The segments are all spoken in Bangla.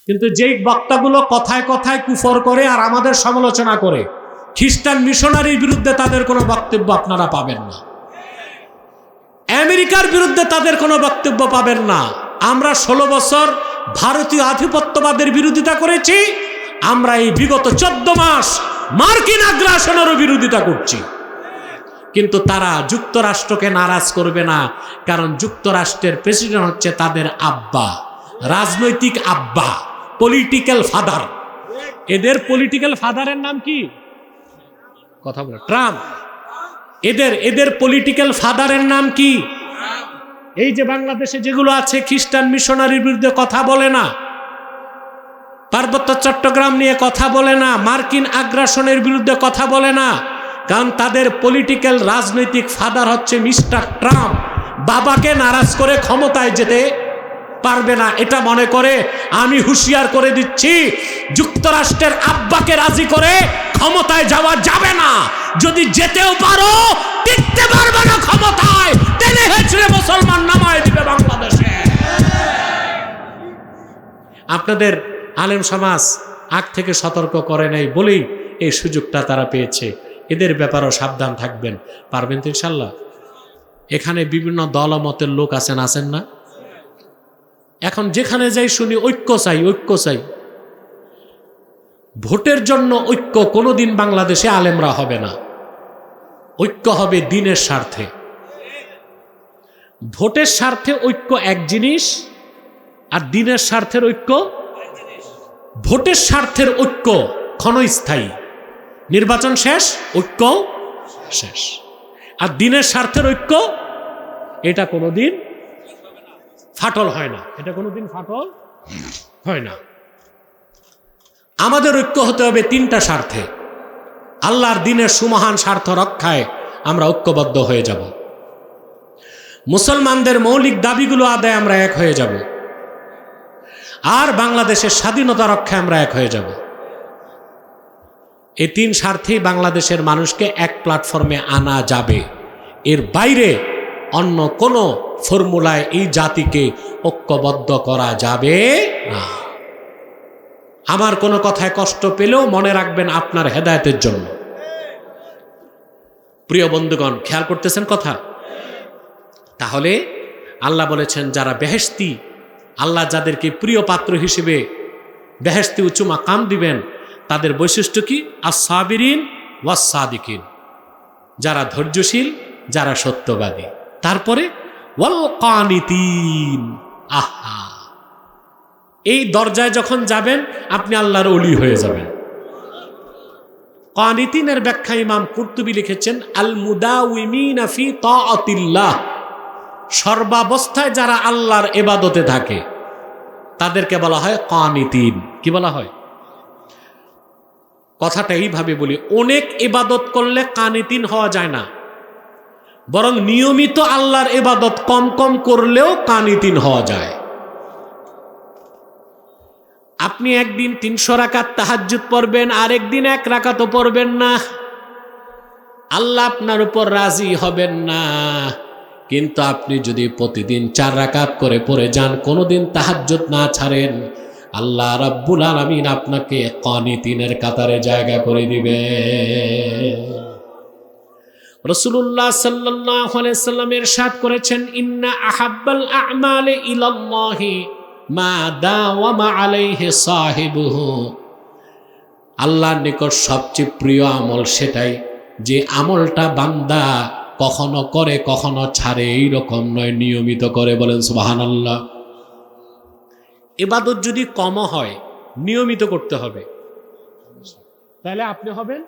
কিন্তু যেই বক্তাগুলো কথায় কথায় কুফর করে আর আমাদের সমালোচনা করে, খ্রিস্টান মিশনারির বিরুদ্ধে তাদের কোনো বক্তব্য আপনারা পাবেন না, আমেরিকার বিরুদ্ধে তাদের কোনো বক্তব্য পাবেন না। আমরা 16 বছর ভারতীয় আধিপত্যবাদের বিরোধিতা করেছি, আমরা এই বিগত 14 মাস মার্কিন আগ্রাসনেরও বিরোধিতা করছি। কিন্তু তারা যুক্তরাষ্ট্রকে নারাজ করবে না, কারণ যুক্তরাষ্ট্রের প্রেসিডেন্ট হচ্ছে তাদের আব্বা, রাজনৈতিক আব্বা, পলিটিক্যাল ফাদার। এদের পলিটিক্যাল ফাদারের নাম কি? কথা বলে ট্রাম্প। এদের পলিটিক্যাল ফাদারের নাম কি? এই যে বাংলাদেশে যেগুলো আছে খ্রিস্টান মিশনারির বিরুদ্ধে কথা বলে না, পার্বত্য চট্টগ্রাম নিয়ে কথা বলে না, মার্কিন আগ্রাসনের বিরুদ্ধে কথা বলে না, কারণ তাদের পলিটিক্যাল রাজনৈতিক ফাদার হচ্ছে মিস্টার ট্রাম্প। বাবাকে নারাজ করে ক্ষমতায় যেতে পারবে না, এটা মনে করে আমি হুঁশিয়ার করে দিচ্ছি, যুক্তরাষ্ট্রের আব্বাকে রাজি করে ক্ষমতায় যাওয়া যাবে না। যদি যেতেও পারো, টিকতে পারবে না ক্ষমতায়, টেনে হেঁচড়ে মুসলমান নামায় দিবে বাংলাদেশে। আপনাদের আলেম সমাজ আগ থেকে সতর্ক করে নাই বলেই এই সুযোগটা তারা পেয়েছে। এদের ব্যাপারেও সাবধান থাকবেন। পারবেন তো ইনশাল্লাহ? এখানে বিভিন্ন দলমতের লোক আছেন না? এখন যেখানে যাই শুনি ঐক্য চাই, ঐক্য চাই। ভোটের জন্য ঐক্য কোনোদিন বাংলাদেশে আলেমরা হবে না। ঐক্য হবে দিনের স্বার্থে। ভোটের স্বার্থে ঐক্য এক জিনিস, আর দিনের স্বার্থের ঐক্য। ভোটের স্বার্থের ঐক্য ক্ষণস্থায়ী, নির্বাচন শেষ, ঐক্য শেষ। আর দিনের স্বার্থের ঐক্য এটা কোনোদিন ফাটল হয় না, এটা কোনোদিন ফাটল হয় না। আমাদের ঐক্য হতে হবে 3টা স্বার্থে। আল্লাহর দিনের সুমহান স্বার্থ রক্ষায় আমরা ঐক্যবদ্ধ হয়ে যাব। মুসলমানদের মৌলিক দাবিগুলো আদায় আমরা এক হয়ে যাব, আর বাংলাদেশের স্বাধীনতা রক্ষায় আমরা এক হয়ে যাব। এই 3 স্বার্থেই বাংলাদেশের মানুষকে এক প্ল্যাটফর্মে আনা যাবে। এর বাইরে অন্য কোনো ফর্মুলায় এই জাতিকে ঐক্যবদ্ধ করা যাবে না। আমার কোনো কথায় কষ্ট পেলেও মনে রাখবেন আপনার হেদায়েতের জন্য। প্রিয় বন্ধুগণ, খেয়াল করতেছেন কথা? তাহলে আল্লাহ বলেছেন যারা বেহেশতি, আল্লাহ যাদেরকে প্রিয় পাত্র হিসেবে বেহেশতি উঁচু মাকাম দিবেন, তাদের বৈশিষ্ট্য কি? আস-সাবিরিন ওয়াস-সাদিকিন, যারা ধৈর্যশীল, যারা সত্যবাদী। তারপরে ওয়াল কানিতিন। আহা, এই দরজায় যখন যাবেন আপনি আল্লাহর ওলি হয়ে যাবেন। কানিতিনের ব্যাখ্যা ইমাম কুরতুবী লিখেছেন আল মুদাওয়িমিনা ফি তাআতিল্লাহ, সর্বাবস্থায় যারা আল্লাহর ইবাদতে থাকে তাদেরকে বলা হয় কানিতিন। কি বলা হয়? কথাটা এইভাবে বলি, অনেক ইবাদত করলে কানিতিন হওয়া যায় না, বরং নিয়মিত আল্লাহর ইবাদত কম কম করলেও কানিতিন হওয়া যায়। আপনি একদিন 300 রাকাত তাহাজ্জুদ পড়বেন, আরেকদিন 1 রাকাতও পড়বেন না, আল্লাহ আপনার উপর রাজি হবেন না। কিন্তু আপনি যদি প্রতিদিন 4 রাকাত করে পড়ে যান, কোনোদিন তাহাজ্জুদ না ছাড়েন, আল্লাহ রাব্বুল আলামিন আপনাকে কানিতিনের কাতারে জায়গা করে দিবে। রাসূলুল্লাহ সাল্লাল্লাহু আলাইহি সাল্লাম ইরশাদ করেছেন, ইন্না আহাব্বাল আ'মালি ইলাল্লাহি মা দাওয়ামা আলাইহি সাহিবুহু, আল্লাহর নিকট সবচেয়ে প্রিয় আমল সেটাই যে আমলটা বান্দা কখনো করে কখনো ছাড়ে, এইরকম নয়, নিয়মিত করে। বলেন সুবহানাল্লাহ। ইবাদত যদি কম হয়, নিয়মিত করতে হবে, তাহলে আপনি হবেন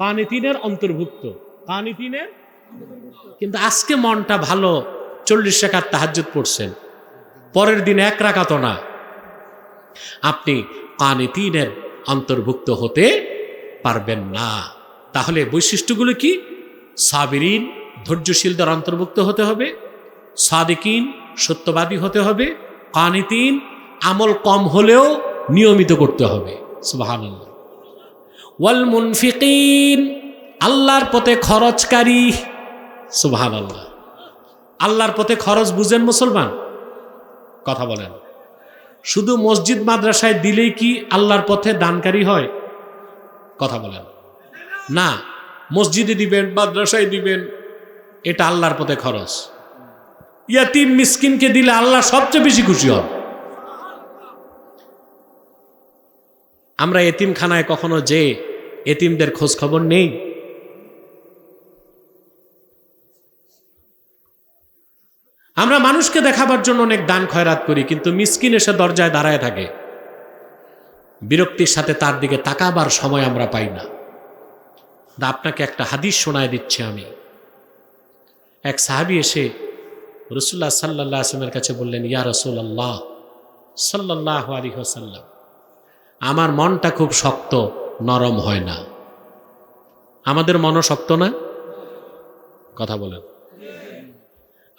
কানিতিনের অন্তর্ভুক্ত। কানিতিনের। কিন্তু আজকে মনটা ভালো, 40 রাকাত তাহাজ্জুদ পড়ছেন, পরের দিন 1 রাকাতও না, আপনি কানিতিনের অন্তর্ভুক্ত হতে পারবেন না। তাহলে বৈশিষ্ট্যগুলো কি? সাবিরিন, ধৈর্যশীলদের অন্তর্ভুক্ত হতে হবে, সাদিকিন, সত্যবাদী হতে হবে, কানিতিন, আমল কম হলেও নিয়মিত করতে হবে। সুবহানাল্লাহ। ওয়াল মুনফিকিন, আল্লাহর পথে খরচকারী। সুবহানাল্লাহ। আল্লাহর পথে খরচ বুঝেন মুসলমান? কথা বলেন। শুধু মসজিদ মাদ্রাসায় দিলেই কি আল্লাহর পথে দানকারী হয়? কথা বলেন না। মসজিদে দিবেন, মাদ্রাসায় দিবেন, এটা আল্লাহর পথে খরচ। ইয়াতিম মিসকিনকে দিলে আল্লাহ সবচেয়ে বেশি খুশি হন। আমরা এতিমখানায় কখনো যে এতিমদের খোঁজ খবর নেই? আমরা মানুষকে দেখাবার জন্য অনেক দান খয়রাত করি, কিন্তু মিসকিন এসে দরজায় দাঁড়ায় থাকে, বিরক্তির সাথে তার দিকে তাকাবার সময় আমরা পাই না। আপনাকে একটা হাদিস শোনায় দিচ্ছি আমি। এক সাহাবী এসে রাসূলুল্লাহ সাল্লাল্লাহু আলাইহি ওয়াসাল্লামের কাছে বললেন, ইয়া রাসূলুল্লাহ সাল্লাল্লাহু আলাইহি ওয়াসাল্লাম, আমার মনটা খুব শক্ত, নরম হয় না। আমাদের মনও শক্ত না? কথা বলেন।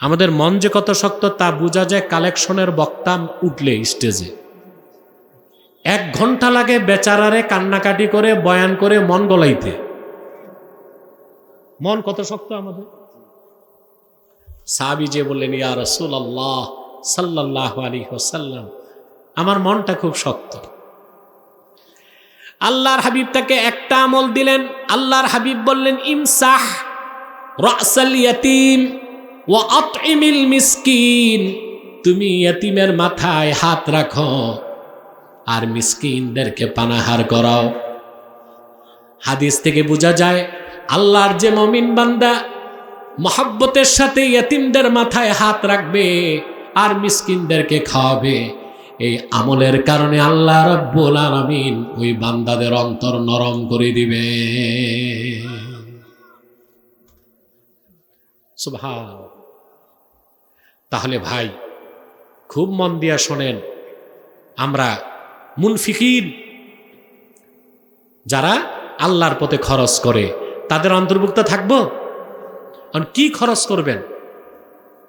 আমাদের মন যে কত শক্ত তা বোঝা যায় কালেকশনের বক্তা উঠলে স্টেজে। 1 ঘন্টা লাগে বেচারারে কান্নাকাটি করে বয়ান করে মন গলাইতে। মন কত শক্ত আমাদের। সাহাবী যে বললেন, ইয়া রাসূলুল্লাহ সাল্লাল্লাহু আলাইহি ওয়াসাল্লাম, আমার মনটা খুব শক্ত। আল্লাহর হাবিব তাকে একটা আমল দিলেন। আল্লাহর হাবিব বললেন, ইমসাহ রাসাল ইয়াতিম ওয়া আতইমিল মিসকিন, তুমি ইয়াতিমের মাথায় হাত রাখো আর মিসকিনদেরকে পানাহার করাও। হাদিস থেকে বোঝা যায় আল্লাহর যে মুমিন বান্দা মহব্বতের সাথে ইয়াতিমদের মাথায় হাত রাখবে আর মিসকিনদেরকে খাওয়াবে, এই আমলের কারণে আল্লাহ রাব্বুল আলামিন ওই বান্দাদের অন্তর নরম করে দিবে। সুবহান। তাহলে ভাই খুব মন দিয়া শোনেন, আমরা মুনফিকিন যারা আল্লাহর পথে খরচ করে তাদের অন্তর্ভুক্ত থাকবো। কি খরচ করবেন?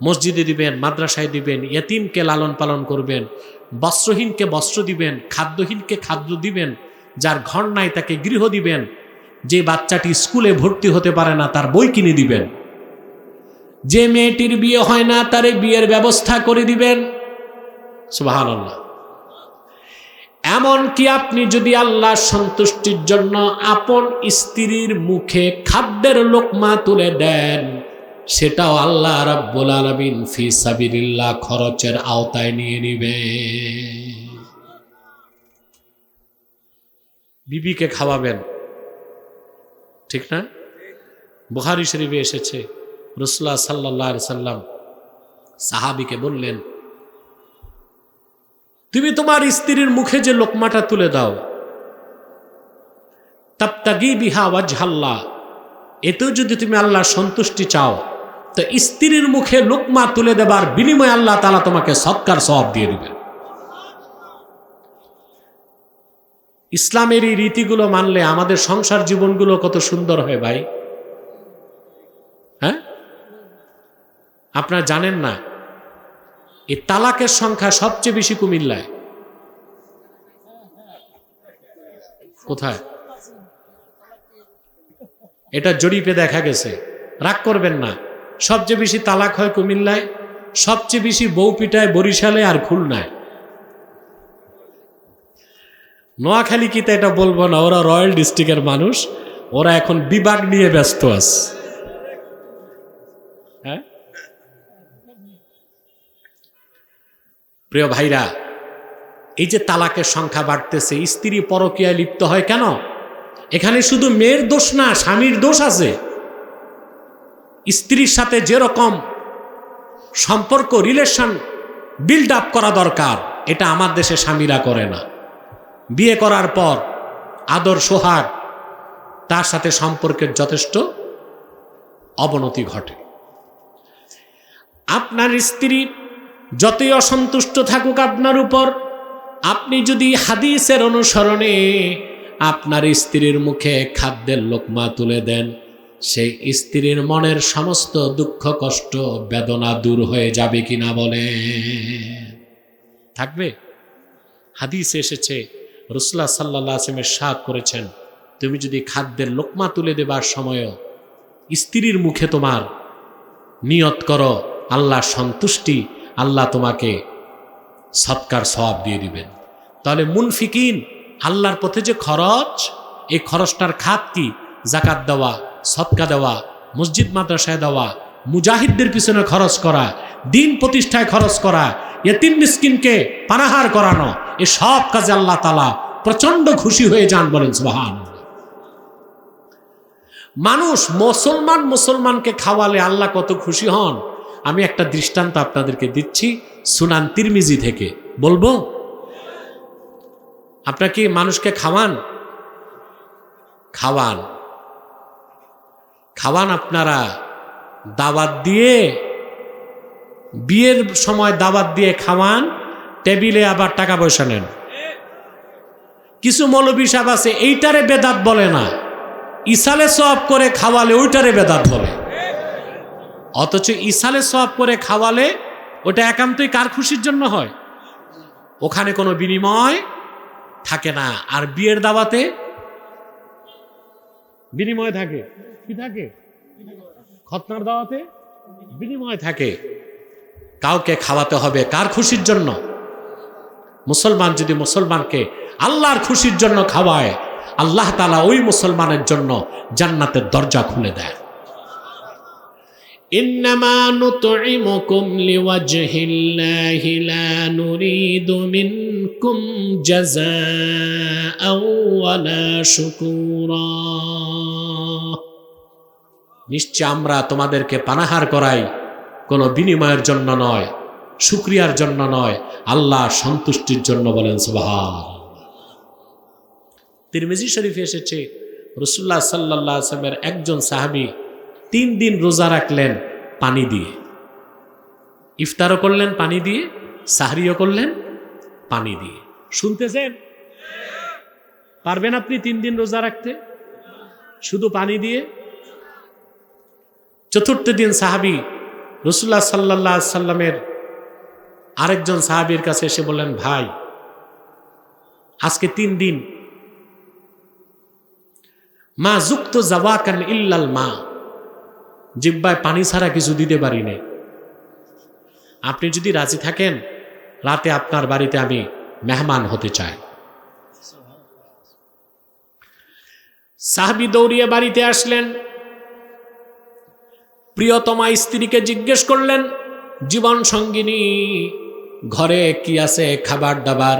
মসজিদে দিবেন, মাদ্রাসায় দিবেন, ইয়েতিমকে লালন পালন করবেন, বস্ত্রহীনকে বস্ত্র দিবেন, খাদ্যহীনকে খাদ্য দিবেন, যার ঘর নাই তাকে গৃহ দিবেন, যে বাচ্চাটি স্কুলে ভর্তি হতে পারে না তার বই কিনে দিবেন, যে মেয়েটির বিয়ে হয় না তার বিয়ের ব্যবস্থা করে দিবেন। সুবহানাল্লাহ। এমনকি আপনি যদি আল্লাহর সন্তুষ্টির জন্য আপন স্ত্রীর মুখে খাদ্যের লোকমা তুলে দেন, সেটাও আল্লাহ রাব্বুল আলামিন ফি সাবিলিল্লাহ খরচের আওতায় নিয়ে নিবে। বিবিকে খাওয়াবেন, ঠিক না? বুখারী শরীফে এসেছে রাসূলুল্লাহ সাল্লাল্লাহু আলাইহি সাল্লাম সাহাবীকে বললেন, তুমি তোমার স্ত্রীর মুখে যে লোকমাটা তুলে দাও, তাবতাগি বিহা ওয়াজহাল্লাহ, এতেও যদি তুমি আল্লাহর সন্তুষ্টি চাও, তো স্ত্রীর মুখে লোকমা তুলে দেবার বিনিময়ে আল্লাহ তাআলা তোমাকে সদকার সওয়াব দিয়ে দিবেন। ইসলামের এই রীতিগুলো মানলে আমাদের সংসার জীবনগুলো কত সুন্দর হয় ভাই। হ্যাঁ, আপনারা জানেন না এই তালাকের সংখ্যা সবচেয়ে বেশি কুমিল্লায়। কোথায়? এটা জরিপে দেখা গেছে। রাগ করবেন না, সবচেয়ে বেশি তালাক হয় কুমিল্লায়, সবচেয়ে বেশি বউ পিটায় বরিশালে আর খুলনায়। নোয়াখালী কি তা এটা বলবো না, ওরা রয়্যাল ডিস্ট্রিক্টের মানুষ, ওরা এখন বিভাগ নিয়ে ব্যস্ত আছে। হ্যাঁ প্রিয় ভাইরা, এই যে তালাকের সংখ্যা বাড়তেছে, স্ত্রী পরকীয়ায় লিপ্ত হয় কেন? এখানে শুধু মেয়ের দোষ না, স্বামীর দোষ আছে। স্ত্রীর সাথে যেরকম সম্পর্ক রিলেশন বিল্ড আপ করা দরকার, এটা আমার দেশে স্বামীরা করে না। বিয়ে করার পর আদর সোহাগ, তার সাথে সম্পর্কের যথেষ্ট অবনতি ঘটে। আপনার স্ত্রী যতই অসন্তুষ্ট থাকুক আপনার উপর, আপনি যদি হাদিসের অনুসরণে আপনার স্ত্রীর মুখে খাদ্যের লোকমা তুলে দেন, সেই স্ত্রীর মনের সমস্ত দুঃখ কষ্ট বেদনা দূর হয়ে যাবে কিনা বলে? থাকবে? হাদিসে এসেছে রাসূলুল্লাহ সাল্লাল্লাহু আলাইহি ওয়াসাল্লাম ইরশাদ করেছেন, তুমি যদি খাদ্যের লোকমা তুলে দেবার সময়ও স্ত্রীর মুখে তোমার নিয়ত করো আল্লাহর সন্তুষ্টি, আল্লাহ তোমাকে সৎকার সওয়াব দিয়ে দিবেন। তাহলে মুনফিকিন, আল্লাহর পথে যে খরচ, এই খরচটার খাত কি? জাকাত দেওয়া, সৎকা দেওয়া, মসজিদ মাদ্রাসায় দেওয়া, মুজাহিদদের পিছনে খরচ করা, দিন প্রতিষ্ঠায় খরচ করা, ইয়েতিম মিসকিনকে পানাহার করানো, এ সব কাজে আল্লাহ তাআলা প্রচন্ড খুশি হয়ে যান, বলেন সুবহানাল্লাহ। মানুষ মুসলমানকে খাওয়ালে আল্লাহ কত খুশি হন, আমি একটা দৃষ্টান্ত আপনাদেরকে দিচ্ছি সুনান তিরমিজি থেকে, বলবো? আপনারা কি মানুষকে খাওয়ান? খাওয়ান আপনারা দাওয়াত দিয়ে, বিয়ের সময় দাওয়াত দিয়ে খাওয়ান, টেবিলে আবার টাকা পয়সা নেন। কিছু মৌলবী সাহেব আছে এইটারে বেদাত বলে না, ইসালে সওয়াব করে খাওয়ালে ওইটারে বেদাত বলে। অথচ ইসালে সওয়াব করে খাওয়ালে ওটা একান্তই কার খুশির জন্য হয়? ওখানে কোনো বিনিময় থাকে না। আর বিয়ের দাওয়াতে বিনিময় থাকে। কি থাকে? খতনার দাওয়াতে বিনিময় থাকে। কাউকে খাওয়াতে হবে কার খুশির জন্য? মুসলমান যদি মুসলমানকে আল্লাহর খুশির জন্য খাওয়ায়, আল্লাহ তাআলা ওই মুসলমানের জন্য জান্নাতের দরজা খুলে দেয়। ইন্নামা নুতঈমুকুম লিওয়াজহিল্লাহি লা নুরিদু মিনকুম জাযাআও ওয়ালা শুকুরা। নিশ্চয় আমরা তোমাদেরকে পানাহার করাই কোনো বিনিময়ের জন্য নয়, শুকরিয়ার জন্য নয়, আল্লাহ সন্তুষ্টির জন্য, বলেন সুবহান। তিরমিজি শরীফে এসেছে রাসূলুল্লাহ সাল্লাল্লাহু আলাইহি ওয়াসাল্লামের একজন সাহাবী 3 দিন রোজা রাখলেন পানি দিয়ে। ইফতারও করলেন পানি দিয়ে, সাহরিও করলেন পানি দিয়ে। শুনতেছেন? পারবেন আপনি 3 দিন রোজা রাখতে শুধু পানি দিয়ে? চতুর্থ দিন সাহাবী রাসূলুল্লাহ সাল্লাল্লাহু আলাইহি ওয়াসাল্লামের আরেকজন সাহাবীর কাছে এসে বললেন, ভাই আজকে 3 দিন মা যুক্ত জাওয়াকান ইল্লাল মা, জিহ্বায় পানি ছাড়া কিছু দিতে পারি নাই। আপনি যদি রাজি থাকেন রাতে আপনার বাড়িতে আমি মেহমান হতে চাই। সাহাবী দৌড়িয়ে বাড়িতে আসলেন, প্রিয়তমা স্ত্রীকে জিজ্ঞেস করলেন, জীবন সঙ্গিনী ঘরে কি আছে খাবার দাবার?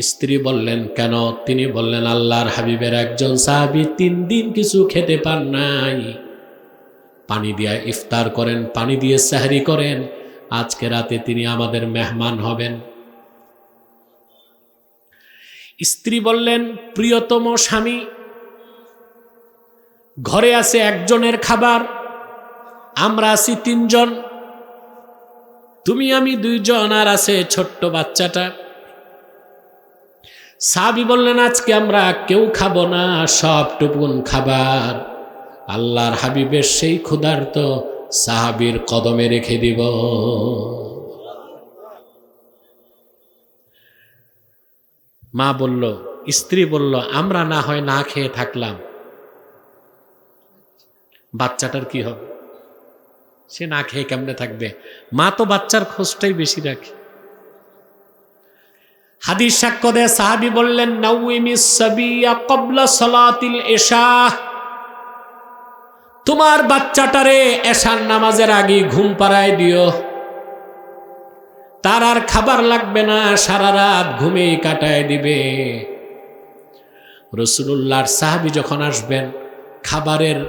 স্ত্রী বললেন, কেন? তিনি বললেন, আল্লাহর হাবিবের একজন সাহাবী 3 দিন কিছু খেতে পান নাই, পানি দিয়ে ইফতার করেন, পানি দিয়ে সাহরি করেন, আজকে রাতে তিনি আমাদের মেহমান হবেন। স্ত্রী বললেন, প্রিয়তম স্বামী ঘরে আছে একজনের খাবার, আমরা আছি 3 জন, তুমি আমি 2 জন, আর আছে ছোট্ট বাচ্চাটা। সাহাবী বললেন, আজকে আমরা কেউ খাবো না, সব টুকুন খাবার আল্লাহর হাবিবের সেই ক্ষুধার্ত সাহাবীর কদমে রেখে দিব। মা বলল, স্ত্রী বলল, আমরা না হয় না খেয়ে থাকলাম, বাচ্চাটার কি হবে? সে না খেয়ে কেমনে থাকবে? মা তো বাচ্চার খোঁজটাই বেশি রাখে। হাদিস সাক্ষ্য দেয়, সাহাবী বললেন, নাউমিস সাবিয়া ক্বাবলা সালাতিল ইশা, তোমার বাচ্চাটারে এশার নামাজের আগে ঘুম পাড়ায় দিও, তার আর খাবার লাগবে না, সারা রাত ঘুমেই কাটায় দিবে। রাসূলুল্লাহর সাহাবী যখন আসবেন, খাবারের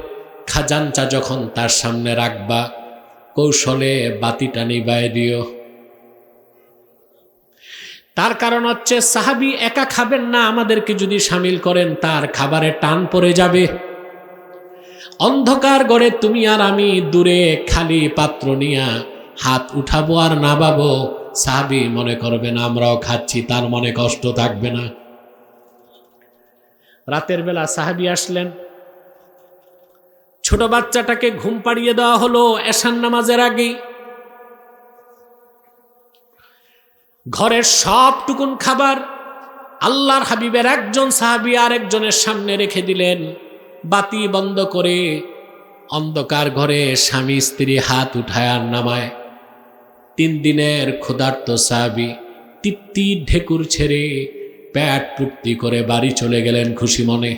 খাজানচা যখন তার সামনে রাখবা, কৌশলে বাতিটা নিভায় দিও। তার কারণ হচ্ছে সাহাবী একা খাবেন না, আমাদেরকে যদি শামিল করেন তার খাবারে টান পড়ে যাবে। অন্ধকার ঘরে তুমি আর আমি দূরে খালি পাত্র নিয়া হাত উঠাবো আর নামাবো, সাহাবী মনে করবেন আমরাও খাচ্ছি, তার মনে কষ্ট থাকবে না। রাতের বেলা সাহাবী আসলেন, ছোট বাচ্চাটাকে ঘুম পাড়িয়ে দেওয়া হলো এশার নামাজের আগেই। ঘরের সবটুকুন খাবার আল্লাহর হাবিবের একজন সাহাবী আর একজনের সামনে রেখে দিলেন, বাতি বন্ধ করে। অন্ধকার ঘরে স্বামী স্ত্রী হাত উঠায় আর নামায়। 3 দিনের ক্ষুধার্ত সাহাবী তৃপ্তি ঢেকুর ছেড়ে পেট তৃপ্তি করে বাড়ি চলে গেলেন খুশি মনে।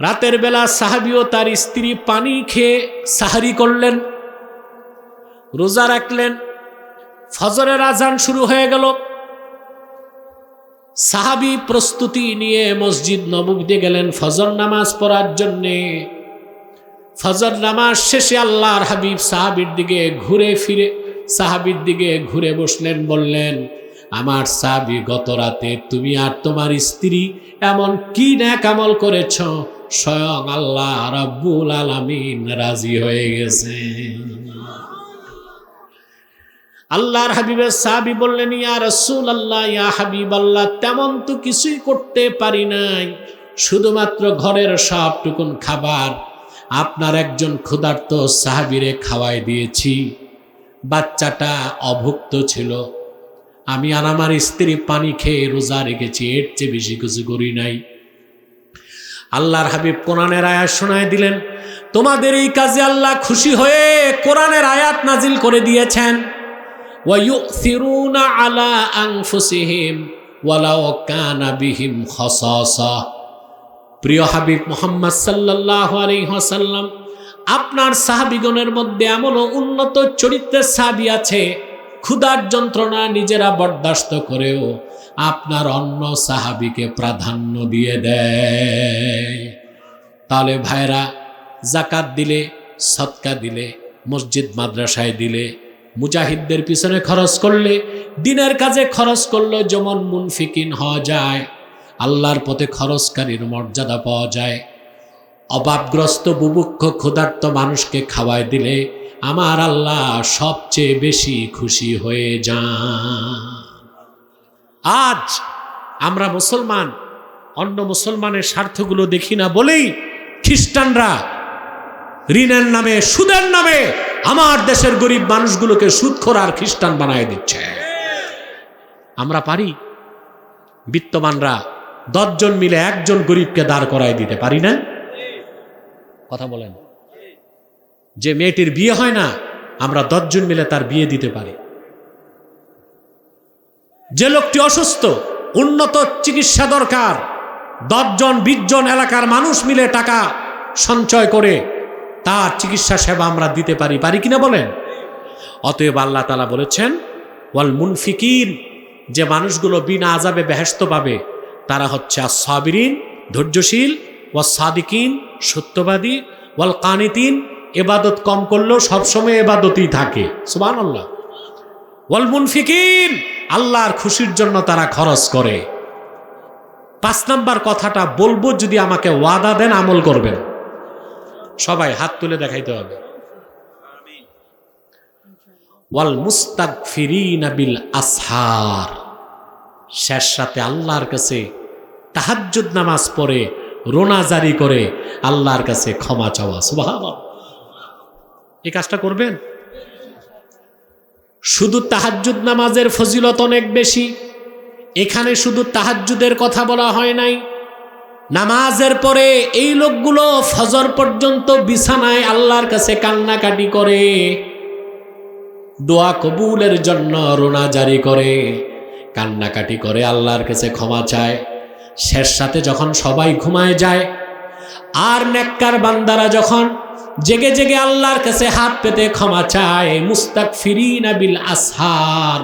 রাতের বেলা সাহাবী ও তার স্ত্রী পানি খেয়ে সাহারি করলেন, রোজা রাখলেন। ফজরের আজান শুরু হয়ে গেল। সাহাবী প্রস্তুতি নিয়ে মসজিদ নববীতে গেলেন ফজর নামাজ পড়ার জন্যে। ফজর নামাজ শেষে আল্লাহর হাবিব সাহাবীর দিকে ঘুরে বসলেন, বললেন, আমার সাহাবী, গত রাতে তুমি আর তোমার স্ত্রী এমন কি নেক আমল করেছ, স্বয়ং আল্লাহ রাব্বুল আলামিন রাজি হয়ে গেছে। আল্লাহর হাবিবের সাহাবী বললেন, ইয়া রাসূলুল্লাহ, ইয়া হাবিবাল্লাহ, তেমন তো কিছুই করতে পারি নাই, শুধুমাত্র ঘরের সবটুকুন খাবার আপনার একজন ক্ষুধার্ত সাহাবীরে খাওয়াই দিয়েছি। বাচ্চাটা অভুক্ত ছিল, আমি আর আমার স্ত্রী পানি খেয়ে রোজা রেখেছি, এর চেয়ে বেশি কিছু করি নাই। আল্লাহর হাবিব কোরআনের আয়াত শোনায় দিলেন, তোমাদের এই কাজে আল্লাহ খুশি হয়ে কোরআনের আয়াত নাজিল করে দিয়েছেন, ওয়ায়ুসিরুনা আলা আনফুসিহিম ওয়ালাউ কানা বিহিম খাসাসা। প্রিয় হাবিব মুহাম্মদ সাল্লাল্লাহু আলাইহি ওয়াসাল্লাম, আপনার সাহাবীগণের মধ্যে এমনও উন্নত চরিত্রের সাহাবী আছে, ক্ষুধার যন্ত্রণা নিজেরা বরদাস্ত করেও আপনার অন্য সাহাবীকে প্রাধান্য দিয়ে দেয়। তাহলে ভাইরা, যাকাত দিলে, সদকা দিলে, মসজিদ মাদ্রাসায় দিলে, মুজাহিদদের পিছনে খরচ করলে, দিনের কাজে খরচ করলে যেমন মুনফিকিন হওয়া যায়, আল্লাহর পথে খরচকারীর মর্যাদা পাওয়া যায়। অভাবগ্রস্ত বুভুক্ষ ক্ষুধার্ত মানুষকে খাওয়ায় দিলে আমার আল্লাহ সবচেয়ে বেশি খুশি হয়ে যান। আজ আমরা মুসলমান অন্য মুসলমানের স্বার্থগুলো দেখি না বলেই খ্রিস্টানরা ঋণের নামে, সুদের নামে আমার দেশের গরিব মানুষগুলোকে সুদখোর আর খ্রিস্টান বানায় দিচ্ছে। আমরা পারি? বিত্তমানরা 10 জন মিলে একজন গরিবকে দাঁড় করায় দিতে পারি না? কথা বলেন। যে মেয়েটির বিয়ে হয় না, আমরা 10 জন মিলে তার বিয়ে দিতে পারি। যে লোকটি অসুস্থ, উন্নত চিকিৎসা দরকার, 10 জন 20 জন এলাকার মানুষ মিলে টাকা সঞ্চয় করে তার চিকিৎসা সেবা আমরা দিতে পারি, পারি কিনা বলেন? অতএব আল্লাহ তাআলা বলেছেন, ওয়াল মুনফিকিন, যে মানুষগুলো বিনা আযাবে বেহেশত পাবে তারা হচ্ছে আস-সাবিরিন, ধৈর্যশীল, ওয়াস সাদিকিন, সত্যবাদী, ওয়াল কানিতিন, ইবাদত কম করলেও সবসময় ইবাদতই থাকে। সুবহানাল্লাহ। ওয়াল মুনফিকিন, আল্লাহর খুশির জন্য তারা খরচ করে। 5 নাম্বার কথাটা বলবো, যদি আমাকে ওয়াদা দেন আমল করবেন। সবাই হাত তুলে দেখাইতে হবে। ওয়াল মুস্তাগফিরিনা বিল আসহার, শেষ রাতে আল্লাহর কাছে তাহাজ্জুদ নামাজ পড়ে রোনা জারি করে আল্লাহর কাছে ক্ষমা চাওয়া। সুবহানাল্লাহ। এই কাজটা করবেন। শুধু তাহাজ্জুদ নামাজের ফজিলত অনেক বেশি। এখানে শুধু তাহাজ্জুদের কথা বলা হয় নাই, নামাজের পরে এই লোকগুলো ফজর পর্যন্ত বিছানায় আল্লাহর কাছে কান্নাকাটি করে, দোয়া কবুলের জন্য রোনা জারি করে, কান্নাকাটি করে, আল্লাহর কাছে ক্ষমা চায়। শেষ রাতে যখন সবাই ঘুমায় যায় আর নেককার বান্দারা যখন জেগে জেগে আল্লাহর কাছে হাত পেতে ক্ষমা চায়, মুস্তাগফিরিনা বিল আসহার,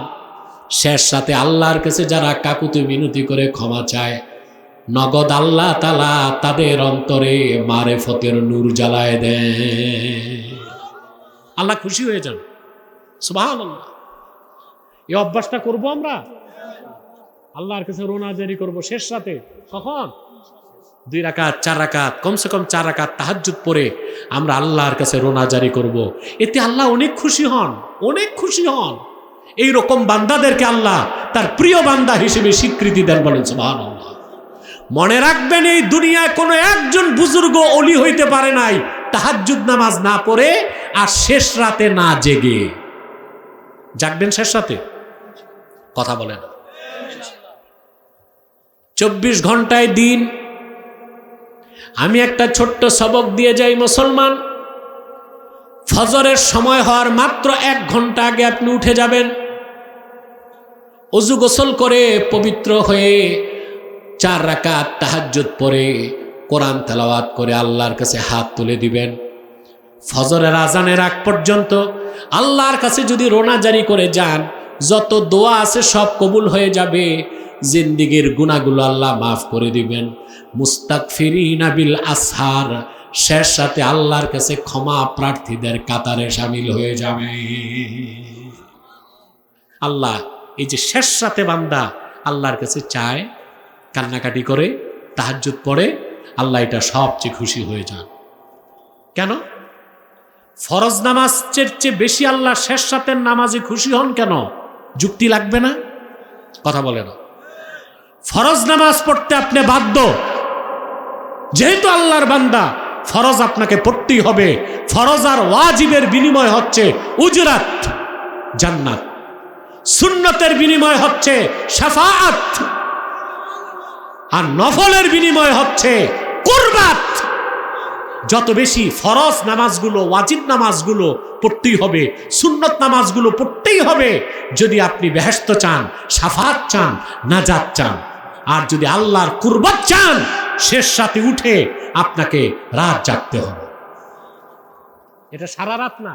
শেষ রাতে আল্লাহর কাছে যারা কাকুতি মিনতি করে ক্ষমা চায়, নগদ আল্লাহ তাআলা তাদের অন্তরে মারেফতের নূর জ্বালায় দেয়। আল্লাহ খুশি হয়ে যান। সুবহানাল্লাহ। এই অভ্যাসটা করব আমরা। আল্লাহর কাছে রোনা জারি করব শেষ রাতে। কখন? 2 রাকাত 4 রাকাত, কমসে কম 4 রাকাত তাহাজ্জুদ পড়ে আমরা আল্লাহর কাছে রোনা জারি করব। এতে আল্লাহ অনেক খুশি হন, অনেক খুশি হন। এই রকম বান্দাদেরকে আল্লাহ তার প্রিয় বান্দা হিসেবে স্বীকৃতি দেন। বলেন সুবহানাল্লাহ। মনে রাখবেন, এই দুনিয়ায় কোনো একজন বুজুর্গ ওলি হইতে পারে নাই তাহাজ্জুদ নামাজ না পড়ে আর শেষ রাতে না জেগে। জাগবেন শেষ রাতে? কথা বলেন। 24 ঘন্টায় দিন। আমি একটা ছোট্ট সবক দিয়ে যাই মুসলমান। ফজরের সময় হওয়ার মাত্র 1 ঘন্টা আগে আপনি উঠে যাবেন, ওযু গোসল করে পবিত্র হয়ে 4 রাকাত তাহাজ্জুদ পড়ে কোরআন তেলাওয়াত করে আল্লাহর কাছে হাত তুলে দিবেন। ফজরের আজানের আগ পর্যন্ত আল্লাহর কাছে যদি রোনা জারি করে যান, যত দোয়া আছে সব কবুল হয়ে যাবে, জিন্দিগির গুনাহগুলো আল্লাহ মাফ করে দিবেন। মুস্তাগফিরিনা বিল আসহার, শেষ রাতে আল্লাহর কাছে ক্ষমা প্রার্থীদের কাতারে শামিল হয়ে যাবে। আল্লাহ এই যে শেষ রাতে বান্দা আল্লাহর কাছে চায়, কান্নাকাটি করে, তাহাজ্জুদ পড়ে, আল্লাহ এটা সবচেয়ে খুশি হয়ে যান। কেন? ফরজ নামাজের চেয়ে বেশি আল্লাহ শেষ রাতের নামাজে খুশি হন কেন? যুক্তি লাগবে না? কথা বলে না। ফরজ নামাজ পড়তে আপনি বাধ্য, যেহেতু আল্লাহর বান্দা, ফরজ আপনাকে পড়তেই হবে। ফরজ আর ওয়াজিবের বিনিময় হচ্ছে উজরাত, জান্নাত। সুন্নতের বিনিময় হচ্ছে শাফাআত, আর নফলের বিনিময় হচ্ছে কুরবাত। যত বেশি ফরজ নামাজগুলো, ওয়াজিব নামাজগুলো পড়তেই হবে, সুন্নত নামাজগুলো পড়তেই হবে, যদি আপনি বেহেশত চান, শাফাআত চান, নাজাত চান। আর যদি আল্লাহর কুরবাত চান, শেষ রাতে উঠে আপনাকে রাত জাগতে হবে। এটা সারা রাত না,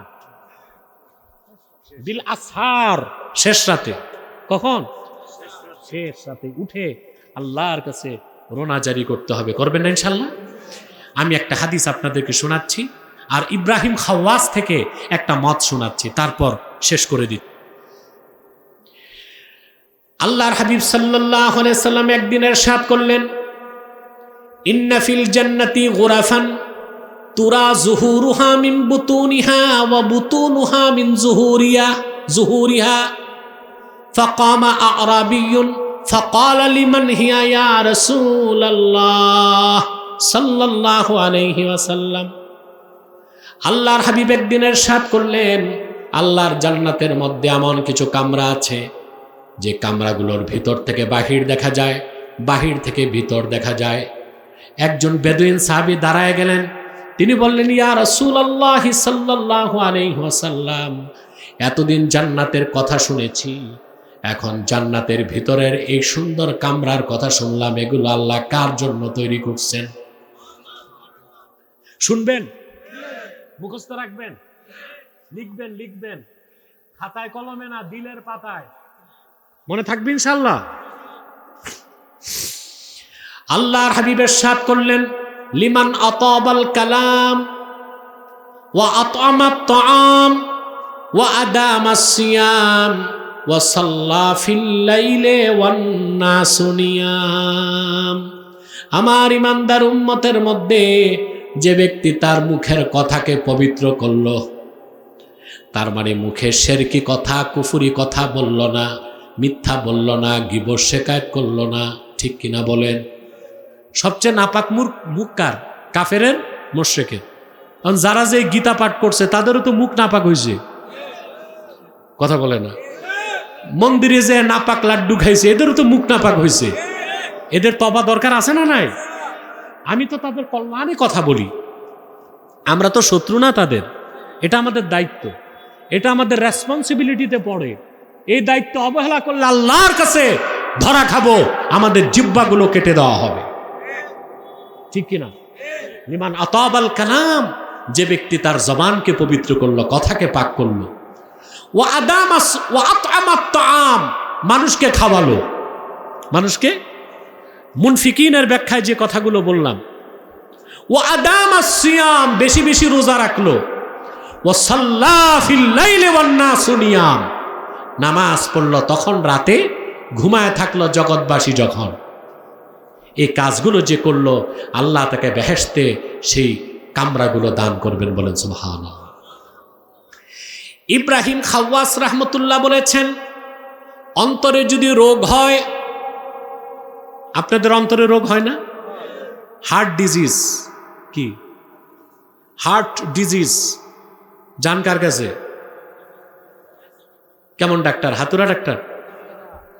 বিল আসহার, শেষ রাতে। কখন? শেষ রাতে উঠে আল্লাহর কাছে রোনা জারি করতে হবে। করবেন না ইনশাল্লাহ? আমি একটা হাদিস আপনাদেরকে শোনাচ্ছি, আর ইব্রাহিম খাওয়াস থেকে একটা মত শোনাচ্ছি, তারপর শেষ করে দিই। আল্লাহর হাবিব সাল্লাল্লাহু আলাইহি সাল্লাম একদিন ইরশাদ করলেন, ইন্না ফিল জান্নাতি গুরাফান তুরা যুহুরুহা মিন বুতুনিহা ওয়া বুতুনুহা মিন যুহুরিহা ফাকামা আ'রাবিয়্যুন ফাকালা লিমান হিয়া ইয়া রাসূলুল্লাহ সাল্লাল্লাহু আলাইহি ওয়াসাল্লাম। আল্লাহর হাবিব একদিন ইরশাদ করলেন, আল্লাহর জান্নাতের মধ্যে এমন কিছু কামরা আছে যে কামরাগুলোর ভিতর থেকে বাহির দেখা যায়, বাহির থেকে ভিতর দেখা যায়। একজন বেদুইন সাহাবী দাঁড়ায় গেলেন, তিনি বললেন, ইয়া রাসূলুল্লাহ সাল্লাল্লাহু আলাইহি ওয়াসাল্লাম, এতদিন জান্নাতের কথা শুনেছি, এখন জান্নাতের ভিতরের এই সুন্দর কামরার কথা শুনলাম, এগুলো আল্লাহ কার জন্য তৈরি করছেন? শুনবেন, মুখস্থ রাখবেন, লিখবেন, খাতায় কলমে না, দিলের পাতায়, মনে থাকবে ইনশাআল্লাহ। আল্লাহর হাবিব ইরশাদ করলেন, লিমান আতাবাল কালাম ওয়া আত'আমাত তাআম ওয়া আদামাস সিয়াম ওয়া সাল্লা ফিল লাইলি ওয়ান নাসু নিয়াম। আমার ইমানদার উম্মতের মধ্যে যে ব্যক্তি তার মুখের কথাকে পবিত্র করল, তার মানে মুখে শিরকি কথা, কুফরি কথা বলল না, মিথ্যা বলল না, গীবত শিকায়ত করল না, ঠিক কিনা বলেন? সবচেয়ে নাপাক মুখ কার? কাফেরের, মুশরিকের। কারণ যারা যে গীতা পাঠ করছে তাদেরও তো মুখ নাপাক হয়েছে, কথা বলে না। মন্দিরে যে নাপাক লাড্ডু খাইছে এদেরও তো মুখ নাপাক হয়েছে। এদের তওবা দরকার আছে না নাই? আমি তো তাদের কল্যাণে কথা বলি, আমরা তো শত্রু না তাদের। এটা আমাদের দায়িত্ব, এটা আমাদের রেসপন্সিবিলিটিতে পড়ে। এই দায়িত্ব অবহেলা করলে আল্লাহর কাছে ধরা খাবো, আমাদের জিহ্বাগুলো কেটে দেওয়া হবে, ঠিক কিনা? লিমান আতাবাল কালাম, যে ব্যক্তি তার জবানকে পবিত্র করলো, কথাকে পাক করলো, ওয়া আত'আমাত তাআম, মানুষকে খাওয়ালো, মানুষকে, মুনফিকিনের ব্যাখ্যায় যে কথাগুলো বললাম, ওয়া আদামাস সিয়াম, বেশি বেশি রোজা রাখলো, ওয়া সাল্লা ফিল লাইলি ওয়ান নাসু নিয়াম, নামাজ পড়লো তখন রাতে, ঘুমায় থাকলো জগৎবাসী যখন। এই কাজগুলো যে করলো, আল্লাহ তাকে বেহেশতে সেই কামরাগুলো দান করবেন, বলেন সুবহানাল্লাহ। ইব্রাহিম খাওয়াস রাহমাতুল্লাহ বলেছেন, অন্তরে যদি রোগ হয়, আপনাদের অন্তরে রোগ হয় না? হার্ট ডিজিজ, কি হার্ট ডিজিজ, জান কার কাছে? কেমন ডাক্তার? হাতুড়া ডাক্তার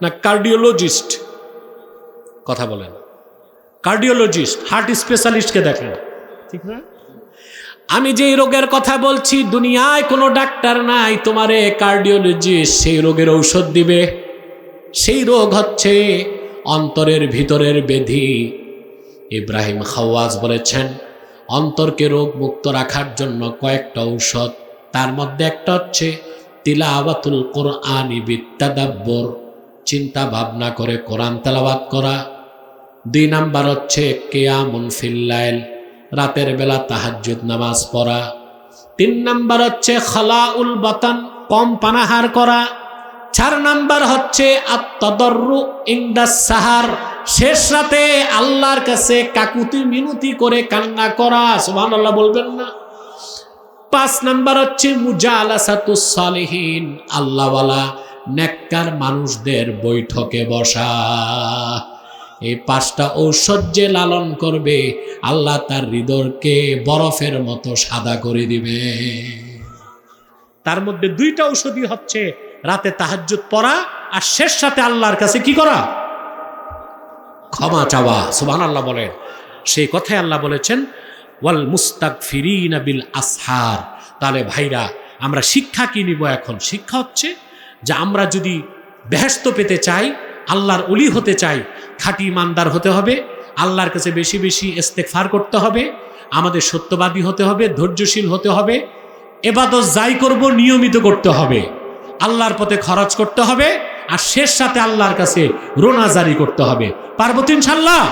না কার্ডিওলজিস্ট? কথা বলেন, কার্ডিওলজিস্ট, হার্ট স্পেশালিস্টকে দেখেন, ঠিক না? আমি যেই রোগের কথা বলছি দুনিয়ায় কোনো ডাক্তার নাই তোমারে কার্ডিওলজিস্ট সেই রোগের ঔষধ দিবে। সেই রোগ হচ্ছে অন্তরের ভিতরের ব্যাধি। ইব্রাহিম খাওয়াজ বলেছেন অন্তরকে রোগ মুক্ত রাখার জন্য কয়েকটা ঔষধ, তার মধ্যে একটা হচ্ছে তিলাওয়াতুল কোরআনি বিত্তাদাব্বর, চিন্তা ভাবনা করে কোরআন তেলাওয়াত করা। 2 নাম্বার হচ্ছে কিয়ামুন ফিল লাইল, রাতের বেলা তাহাজ্জুদ নামাজ পড়া। 3 নাম্বার হচ্ছে খালাউল বাতান, কম পানাহার করা। 4 নাম্বার হচ্ছে আত-তাদাররু ইনদাস সাহার, শেষ রাতে আল্লাহর কাছে কাকুতি মিনতি করে কান্না করা। সুবহানাল্লাহ বলবেন না? 5 নাম্বার হচ্ছে মুজালাসাতুস সালিহিন, আল্লাহওয়ালা নেককার মানুষদের বৈঠকে বসা। এই 5টা ঔষধ যে লালন করবে আল্লাহ তার হৃদয়কে বরফের মতো সাদা করে দিবে। তার মধ্যে 2টা ঔষধই হচ্ছে রাতে তাহাজ্জুদ পড়া আর শেষ রাতে আল্লাহর কাছে কি করা? ক্ষমা চাওয়া। সুবহানাল্লাহ বলেন। সেই কথাই আল্লাহ বলেছেন ওয়াল মুস্তাগফিরিনা বিল আসহার। তাহলে ভাইরা আমরা শিক্ষা কি নিব এখন? শিক্ষা হচ্ছে যে আমরা যদি বেহেশত পেতে চাই, আল্লাহর ওলি হতে চাই, খাঁটি ইমানদার হতে হবে, আল্লাহর কাছে বেশি বেশি ইস্তেগফার করতে হবে, আমাদের সত্যবাদী হতে হবে, ধৈর্যশীল হতে হবে, ইবাদত যাই করব নিয়মিত করতে হবে, আল্লাহর পথে খরচ করতে হবে, আর শেষ সাথে আল্লাহর কাছে রোনা জারি করতে হবে। পারবো তো ইনশাআল্লাহ?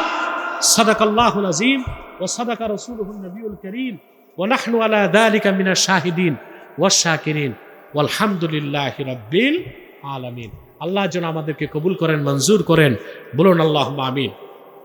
সাদাকাল্লাহুল আযীম ওয়া সাদাকা রাসূলুহুন নবিয়ুল কারীম ওয়া নাহনু আলা যালিকা মিনাশ শাহিদিন ওয়াশ শাকিরিন ওয়াল হামদুলিল্লাহি রাব্বিল আলামিন। আল্লাহ যেন আমাদেরকে কবুল করেন, মঞ্জুর করেন। বলুন আল্লাহুম্মা আমিন।